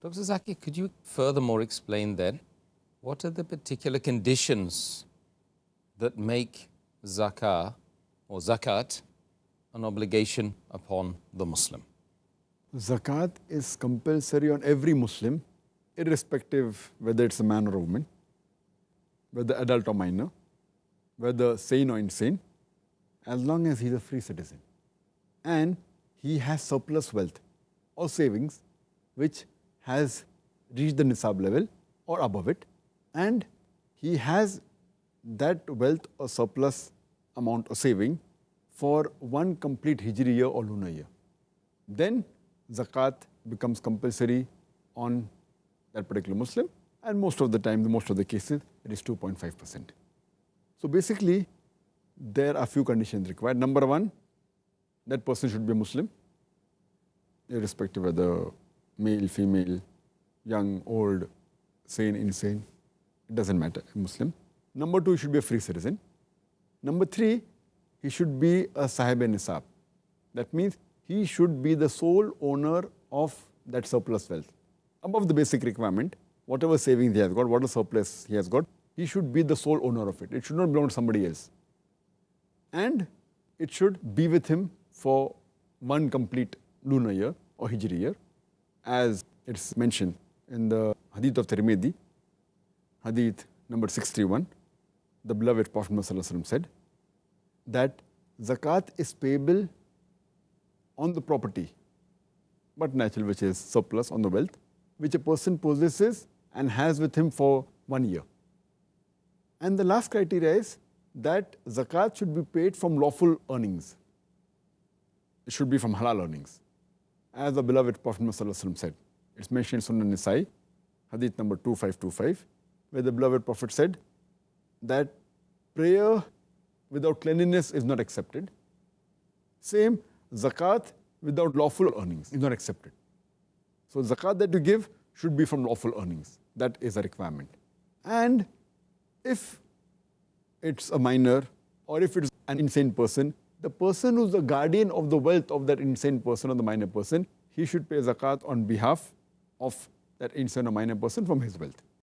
Dr. Zakir, could you furthermore explain then what are the particular conditions that make zakah or zakat an obligation upon the Muslim? Zakat is compulsory on every Muslim, irrespective whether it's a man or a woman, whether adult or minor, whether sane or insane, as long as he's a free citizen. And he has surplus wealth or savings which has reached the nisab level or above it, and he has that wealth or surplus amount or saving for one complete hijri year or lunar year. Then zakat becomes compulsory on that particular Muslim, and most of the time, most of the cases, it is 2.5%. So basically, there are few conditions required. Number one, that person should be a Muslim, irrespective whether male, female, young, old, sane, insane, it doesn't matter, a Muslim. Number two, he should be a free citizen. Number three, he should be a sahib-e-nisab. That means he should be the sole owner of that surplus wealth. Above the basic requirement, whatever savings he has got, whatever surplus he has got, he should be the sole owner of it. It should not belong to somebody else. And it should be with him for one complete lunar year or hijri year, as it's mentioned in the hadith of Tirmidhi, hadith number 631. The beloved Prophet Muhammad said that zakat is payable on the property, but natural, which is surplus on the wealth, which a person possesses and has with him for 1 year. And the last criteria is that zakat should be paid from lawful earnings. It should be from halal earnings. As the beloved Prophet Muhammad said, it's mentioned in Sunan Nisai, hadith number 2525, where the beloved Prophet said that prayer without cleanliness is not accepted. Same, zakat without lawful earnings is not accepted. So zakat that you give should be from lawful earnings. That is a requirement. And if it's a minor or if it's an insane person, the person who's the guardian of the wealth of that insane person or the minor person, he should pay zakat on behalf of that insane or minor person from his wealth.